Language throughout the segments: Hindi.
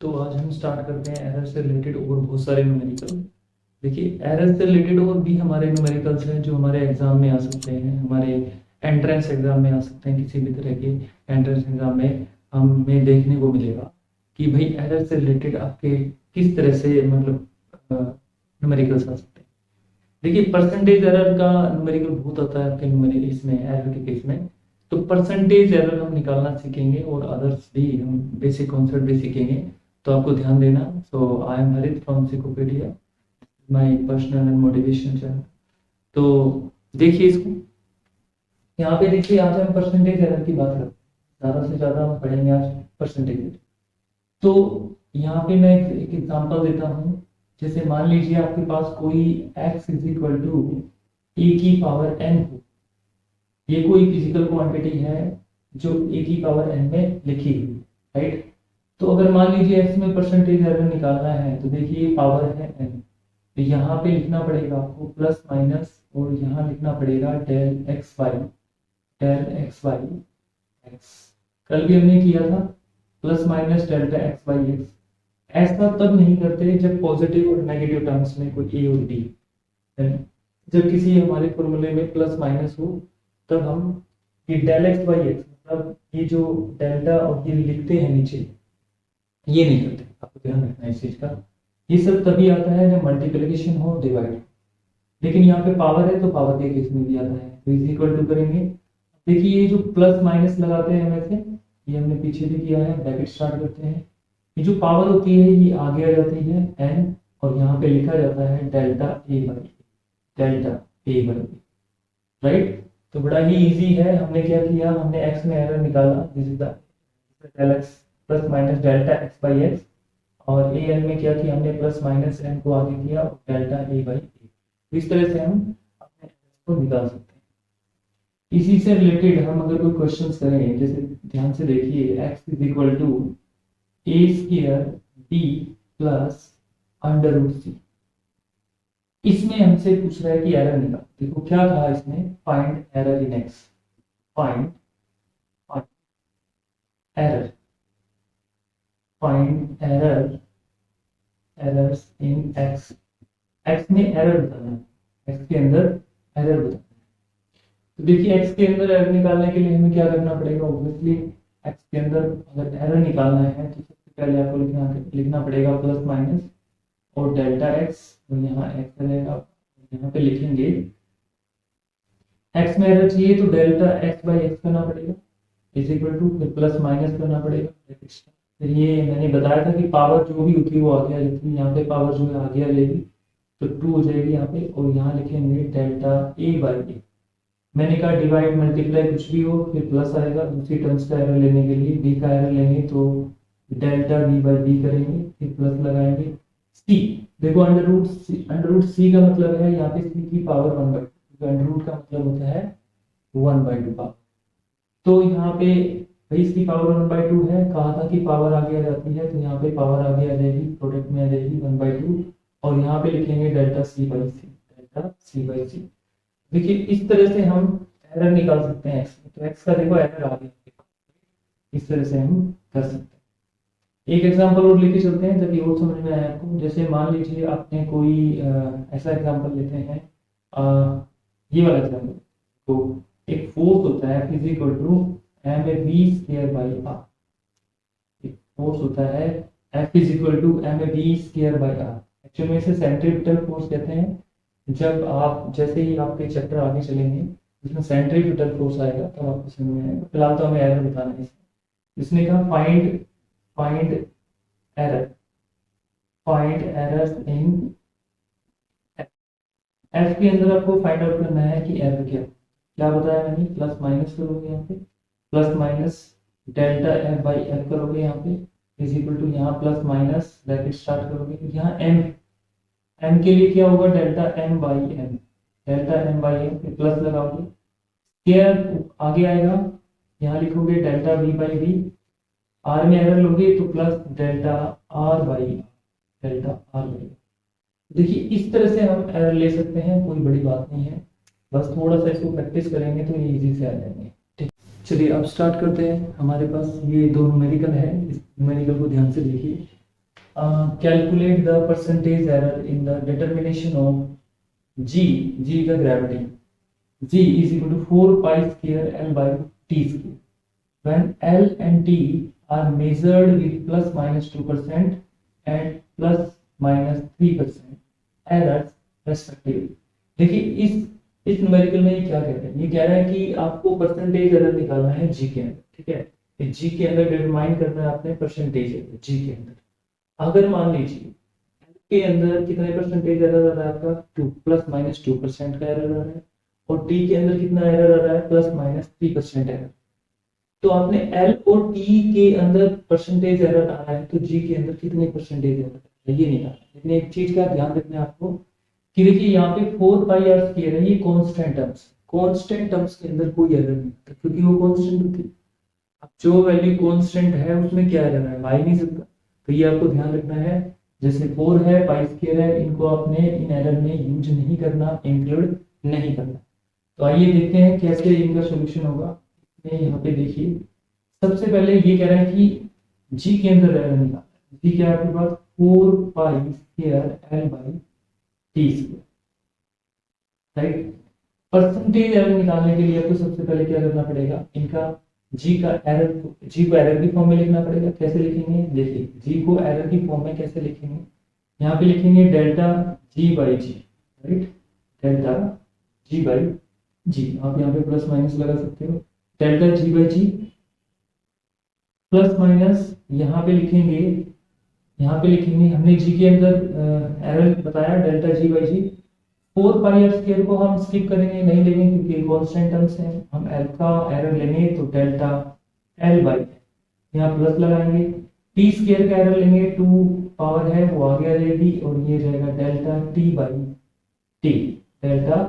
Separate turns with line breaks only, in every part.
तो आज हम स्टार्ट करते हैं एरर से रिलेटेड और बहुत सारे न्यूमेरिकल। देखिए, एरर से रिलेटेड और भी हमारे न्यूमेरिकल्स हैं जो हमारे एग्जाम में आ सकते हैं, हमारे एंट्रेंस एग्जाम में आ सकते हैं। किसी भी तरह के एंट्रेंस एग्जाम में हमें देखने को मिलेगा कि भाई एरर से रिलेटेड आपके किस तरह से मतलब न्यूमेरिकल्स आ सकते हैं। देखिए, परसेंटेज एरर का न्यूमेरिकल बहुत आता है आपके न्यूमेरिकल इसमें एरर के केस में। तो परसेंटेज एरर हम निकालना सीखेंगे और अदर्स भी हम बेसिक कॉन्सेप्ट भी सीखेंगे। तो आपको ध्यान देना। So I am Harit from सिकोपेडिया, my personal and motivation channel. तो देखिए इसको, यहाँ पे देखिए आज हम परसेंटेज एरर की बात करते हैं। ज़्यादा से ज़्यादा हम पढ़ेंगे आज परसेंटेज। तो यहाँ पे मैं एक एग्जांपल देता हूँ। जैसे मान लीजिए आपके पास कोई x इज इक्वल टू ए की पावर n हो। ये कोई फिजिकल क्वांटिटी है जो ए की पावर n में लिखी हुई, राइट। तो अगर मान लीजिए x में परसेंटेज एरर निकालना है तो देखिए पावर है n, तो यहाँ पे लिखना पड़ेगा आपको प्लस माइनस और यहाँ लिखना पड़ेगा डेल एक्स वाई एक्स। कल भी हमने किया था plus minus delta x by x. ऐसा तब नहीं करते जब पॉजिटिव और नेगेटिव टर्म्स में कोई ए और बी, जब किसी हमारे फॉर्मूले में प्लस माइनस हो तब हम ये डेल एक्स वाई एक्स मतलब ये जो डेल्टा और ये लिखते हैं नीचे, ये नहीं करते। आपको ध्यान रखना है इस चीज का। ये सब तभी आता है जब मल्टीप्लिकेशन हो, डिवाइड। लेकिन यहाँ पे पावर है तो पावर के केस में भी आता है। तो इज इक्वल टू करेंगे। देखिए ये जो प्लस माइनस लगाते हैं वैसे, ये हमने पीछे भी किया है। ब्रैकेट स्टार्ट करते हैं। ये जो पावर होती है ये आगे आ जाती है n, और यहाँ पे लिखा जाता है डेल्टा ए बाई राइट। तो बड़ा ही इजी है। हमने क्या किया, हमने x में एरर निकाला, this is the del x plus minus delta x by x, और ए एन में क्या किया हमने प्लस माइनस एन को आगे किया और डेल्टा ए बाई ए। इस तरह से हम अपने को निकाल सकते हैं। इसी से रिलेटेड हम अगर कोई क्वेश्चन करें, जैसे ध्यान से देखिए x is equal to a square b plus under root c. इसमें हमसे पूछ रहा है कि एरर निकाल। देखो क्या कहा इसने, find error in x. Find error find errors in x. X में एरर बताना है, एक्स के अंदर एरर बताना है। तो देखिए एक्स के अंदर एरर निकालने के लिए हमें क्या करना पड़ेगा। ऑब्वियसली एक्स के अंदर अगर एरर निकालना है तो सबसे पहले आपको लिखना पड़ेगा प्लस माइनस और डेल्टा एक्स, और यहाँ एक्स रहेगा। यहाँ पे लिखेंगे एक्स में एरर चाहिए तो डेल्टा एक्स बाई एक्स करना पड़ेगा, इज इक्वल टू फिर प्लस माइनस करना पड़ेगा। फिर ये मैंने बताया था कि पावर जो भी होती है वो आगे आ जाती है। यहाँ पे पावर जो है आगे आ जाएगी तो 2 हो जाएगी यहाँ पे, और यहाँ लिखेंगे डेल्टा ए बाई ए। मैंने कहा डिवाइड मल्टीप्लाई कुछ भी हो फिर प्लस आएगा। दूसरी टर्म्स का एरर लेने के लिए बी का एरर लेंगे तो डेल्टा बी बाई बी करेंगे, फिर प्लस लगाएंगे। सी देखो अंडर रूट सी का मतलब है यहाँ पे सी की पावर 1/2। अंडर रूट का मतलब होता है 1/2 पावर। तो यहाँ पे भाई इसकी पावर 1/2 है, कहा था कि पावर आगे आ जाती है तो यहाँ पे पावर आगे आ जाएगी, प्रोडक्ट में आ जाएगी 1/2, और यहाँ पे लिखेंगे डेल्टा सी बाई सी। देखिए इस तरह से हम एरर निकाल सकते हैं एक्स में। तो एक्स का देखो एरर आ गया, इस तरह से हम कर सकते हैं। एक एग्जांपल और लेके चलते हैं ताकि और समझ में आए आपको। जैसे मान लीजिए आपने कोई ऐसा एग्जांपल लेते हैं, ये वाला एग्जांपल। तो एक फोर्स होता है physical to m a b square by r. एक फोर्स होता है f is equal to m a b square by r. Actually में इसे सेंट्रीपिटल फोर्स कहते हैं। जब आप जैसे ही आपके चैप्टर आगे चलेंगे इसमें सेंट्रीपिटल फोर्स आएगा तब आपको समझ में आएगा। फिलहाल तो हमें एरर बताना है। इसने कहा फाइंड एरर्स इन एफ के अंदर आपको फाइंड आउट करना है कि एरर क्या बताया मैंने। प्लस माइनस करोगे यहाँ पे, plus minus delta f by f करोगे यहाँ पे, इज इक्वल टू यहाँ प्लस माइनस ब्रैकेट स्टार्ट करोगे। यहाँ एम के लिए क्या होगा, डेल्टा एम बाई एम फिर प्लस लगाओगे। स्क्वायर आगे आएगा, यहाँ लिखोगे delta b by b. R में एरर लोगे तो प्लस डेल्टा आर बाई। देखिए इस तरह से हम एरर ले सकते हैं, कोई बड़ी बात नहीं है। बस थोड़ा सा इसको प्रैक्टिस करेंगे तो ये इजी से आ जाएंगे। ठीक, चलिए अब स्टार्ट करते हैं। हमारे पास ये दो न्यूमेरिकल है, इस न्यूमेरिकल को ध्यान से देखिए। Calculate the percentage error in the determination of g का gravity g is equal to 4 pi square L by t square when L and t are measured with plus minus 2% and plus minus 3% errors respectively। देखिए इस न्यूमेरिकल में ये क्या कह रहे हैं, ये कह रहा है कि आपको परसेंटेज एरर निकालना है जी के अंदर, ठीक है। जी के अंदर डिटरमाइन करना है आपने परसेंटेज एरर जी के अंदर। अगर मान लीजिए के अंदर कितने परसेंटेज एरर आ रहा है आपका 2 प्लस माइनस 2% का एरर आ रहा है और टी के अंदर कितना एरर आ रहा है प्लस माइनस 3% एरर। तो आपने एल और टी के अंदर परसेंटेज एरर आ रहा है तो जी के अंदर कितने परसेंटेज एरर है ये निकालना है। लेकिन एक चीज का ध्यान रखना है आपको कि देखिए यहाँ पे 4 पाई आर स्क्वायर है, ये कांस्टेंट टर्म्स के अंदर कोई एरर नहीं होता क्योंकि वो कांस्टेंट होती है। अब जो वैल्यू कांस्टेंट है उसमें क्या एरर है, आ ही नहीं सकता। तो ये आपको ध्यान रखना है, जैसे 4 है पाई स्क्वायर है, इनको आपने इन एरर में यूज नहीं करना, इंक्लूड नहीं करना। तो आइए देखते हैं कैसे इनका सॉल्यूशन होगा। यहाँ पे देखिए सबसे पहले ये कह रहा है कि जी के अंदर एरर निकालना है। जी क्या है आपके पास 4 pi square L by T square, right. Percentage error निकालने के लिए आपको सबसे पहले क्या करना पड़ेगा, इनका जी को एरर की फॉर्म में लिखना पड़ेगा। कैसे लिखेंगे, देखिए जी को एरर की फॉर्म में कैसे लिखेंगे, यहाँ पे लिखेंगे delta ji by G, right. Delta ji by G, आप यहाँ पे प्लस माइनस लगा सकते हो। Delta ji by G plus minus यहाँ पे लिखेंगे हमने जी के अंदर एरर बताया delta ji by G. 4 pi R square को हम स्किप करेंगे, नहीं लेंगे क्योंकि कांस्टेंट टर्म्स है। हम एल का एरर लेंगे तो डेल्टा एल बाई यहाँ प्लस लगाएंगे। टी स्क्वायर का एरर लेंगे, 2 पावर है वो आगे आ जाएगी और ये रहेगा delta T by T, delta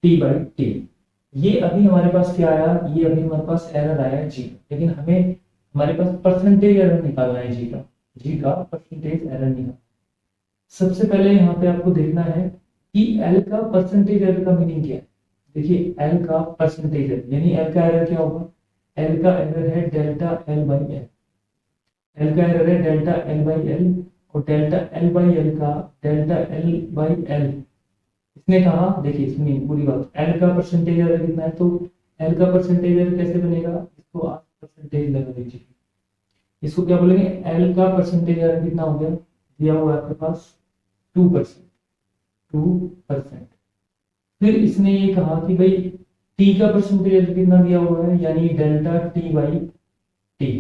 T by T. ये अभी हमारे पास क्या आया, ये अभी हमारे पास एरर आया है जी, लेकिन हमारे पास परसेंटेज एरर निकालना है जी का परसेंटेज एरर निकालना। सबसे पहले यहाँ पे आपको देखना है कि एल का परसेंटेज एरर का मीनिंग क्या है। देखिए एल का परसेंटेज एरर यानी एल का एरर क्या होगा, एल का एरर है delta l by L, L का एरर है डेल्टा एल बाई एल और डेल्टा एल बाई एल का डेल्टा एल बाई एल। इसने कहा देखिए इसमें पूरी बात, एल का परसेंटेज एरर कितना है, तो एल का परसेंटेज एरर कैसे बनेगा, इसको आप परसेंटेज लगा दीजिए, इसको क्या बोलेंगे, एल का परसेंटेज एरर कितना हो गया, दिया हुआ है आपके पास 2%। फिर इसने ये कहा कि भाई टी का परसेंटेज एरर कितना दिया हुआ है, यानी डेल्टा टी बाई टी,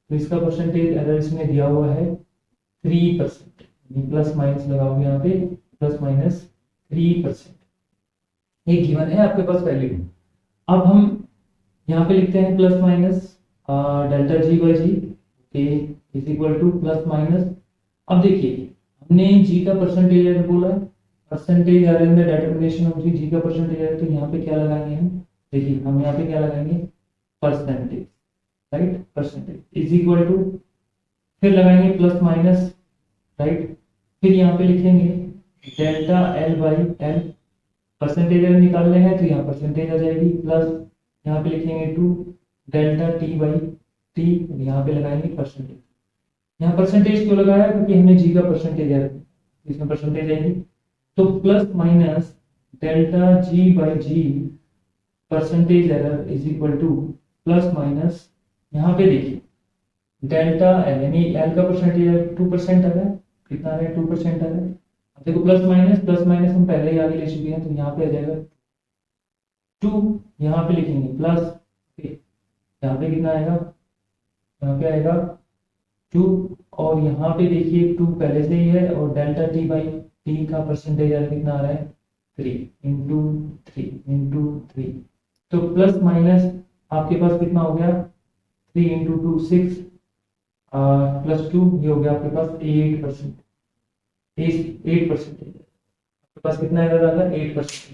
तो इसका परसेंटेज एरर इसने दिया हुआ है 3%, प्लस माइनस लगाओगे यहाँ पे प्लस माइनस 3%, ये गिवन है आपके पास वैल्यू। अब हम यहाँ पे लिखते हैं plus minus delta ji by ji is equal to plus minus. अब देखिए हमने जी का परसेंटेज एरर बोला, परसेंटेज एरर में डिटरमिनेशन ऑफ जी का परसेंटेज एरर, तो यहाँ पे क्या लगाएंगे हम, देखिए हम यहाँ पे क्या लगाएंगे percentage, right, percentage is equal to, फिर लगाएंगे प्लस माइनस, राइट, फिर यहाँ पे लिखेंगे delta l by l, percentage error निकालने हैं तो यहाँ परसेंटेज आ जाएगी, प्लस यहाँ पे लिखेंगे 2 डेल्टा टी बाई टी, यहाँ पे लगाएंगे परसेंटेज। यहाँ परसेंटेज क्यों लगाया, क्योंकि हमने जी का परसेंटेज एरर, इसमें परसेंटेज आएगी, तो plus minus delta ji by g percentage error is equal to plus minus, यहाँ पे देखिए डेल्टा एल यानी एल का परसेंटेज 2% आ रहा है, कितना आ रहा है 2% आ रहा है। अब देखो प्लस माइनस हम पहले ही आगे ले चुके हैं, तो यहाँ पे आ जाएगा 2, यहाँ पे लिखेंगे प्लस, यहाँ पे कितना आएगा, यहाँ पे आएगा 2 और यहाँ पे देखिए 2 पहले से ही है और डेल्टा टी बाई टी का परसेंटेज कितना आ रहा है 3 इंटू 3, तो प्लस माइनस आपके पास कितना हो गया 3 इंटू 2 6 प्लस 2, ये हो गया आपके पास 8%, 8% आपके पास कितना एरर आ गया 8%।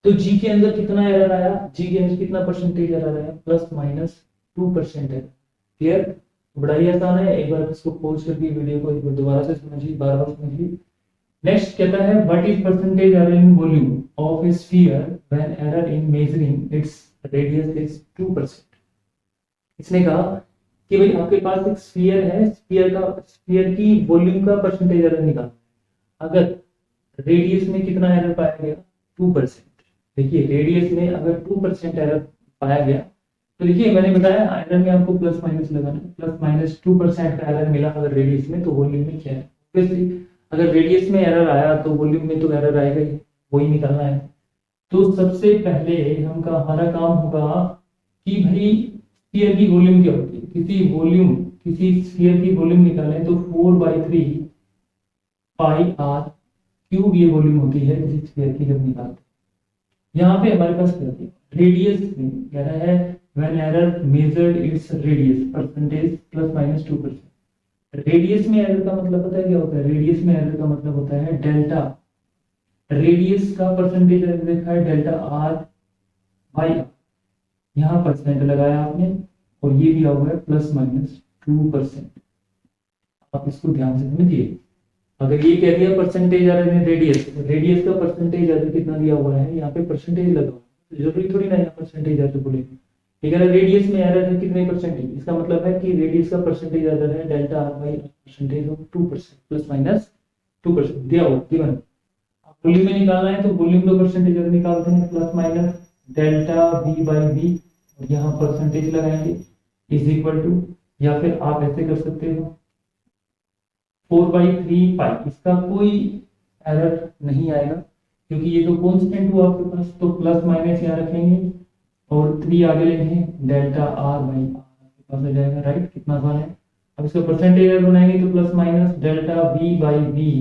तो जी के अंदर कितना एरर आया, जी के अंदर कितना परसेंटेज एरर आया, प्लस माइनस 2% है। क्लियर, बड़ा ही आसान है, एक बार इसको पॉज करके वीडियो को एक बार दोबारा से समझिए, बार-बार समझिए। नेक्स्ट कहता है what is percentage error in volume of A sphere when error in measuring its radius is 2%। इसने कहा कि भाई आपके पास एक स्फीयर है, स्फीयर की वॉल्यूम का परसेंटेज एरर निकालना है। अगर रेडियस में कितना एरर पाया गया, 2%। देखिए रेडियस में अगर 2% एरर पाया गया तो देखिए मैंने बताया एरर में आपको प्लस माइनस लगाना है, प्लस माइनस 2% का एरर मिला अगर रेडियस में, तो वॉल्यूम में क्या है, ऑब्वियसली अगर रेडियस में एरर आया तो वॉल्यूम में तो एरर आएगा ही, वही निकालना है। तो सबसे पहले हमारा काम होगा कि भाई स्फीयर की वॉल्यूम क्या होती है, किसी स्फीयर की वॉल्यूम निकालें तो 4/3 पाई आर क्यूब ये वॉल्यूम होती है किसी स्फीयर की जब निकालते हैं। यहाँ पे हमारे पास क्या होती है, रेडियस में कह रहा है when error measured its radius percentage plus minus 2%। Radius में एरर का मतलब पता है क्या होता है, रेडियस में एरर का मतलब होता है डेल्टा, रेडियस का परसेंटेज देखा है डेल्टा आर बाई, यहाँ परसेंट लगाया आपने और ये दिया हुआ है प्लस माइनस 2%। आप इसको ध्यान से समझिए, अगर ये कह दिया परसेंटेज एरर में रेडियस का परसेंटेज एरर कितना दिया हुआ है, यहाँ पे परसेंटेज लगा हुआ है, जरूरी थोड़ी ना यहाँ परसेंटेज एरर बोलेंगे। ठीक है, रेडियस में एरर है कितने परसेंटेज, इसका मतलब है कि रेडियस का परसेंटेज एरर है delta r by percentage of 2% plus minus 2% दिया हुआ गिवन। वॉल्यूम में निकालना है तो वॉल्यूम का परसेंटेज एरर निकालते हैं, plus minus delta v by v और यहाँ परसेंटेज लगाएंगे इज इक्वल टू, या फिर आप ऐसे कर सकते हो 4/3 पाई, इसका कोई एरर नहीं आएगा क्योंकि ये तो कांस्टेंट हुआ आपके पास, तो प्लस माइनस यहाँ रखेंगे और 3 आगे लेंगे, डेल्टा आर बाई आर आपके पास आ जाएगा, राइट। कितना आसान है। अब इसका परसेंटेज एरर बनाएंगे तो plus minus delta v by v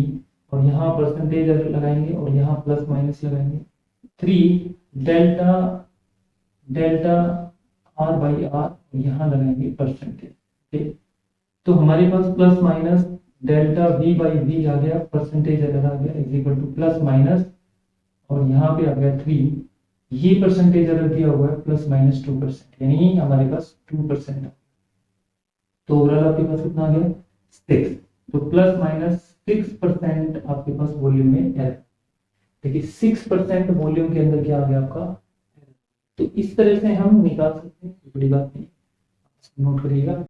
और यहाँ परसेंटेज एरर लगाएंगे और यहाँ प्लस माइनस लगाएंगे 3 delta delta r by r और यहाँ लगाएंगे परसेंटेज। ठीक, तो हमारे पास plus minus delta v by v आ गया, परसेंटेज एरर आ गया is equal to plus minus और यहाँ पे आ गया 3, ये परसेंटेज एरर दिया हुआ है प्लस माइनस 2%, यानी हमारे पास 2%। तो ओवरऑल आपके पास कितना आ गया 6, तो प्लस माइनस 6% आपके पास वॉल्यूम में एरर। देखिए 6% वॉल्यूम के अंदर क्या आ गया आपका, तो इस तरह से हम निकाल सकते हैं, बड़ी बात नहीं, नोट करिएगा।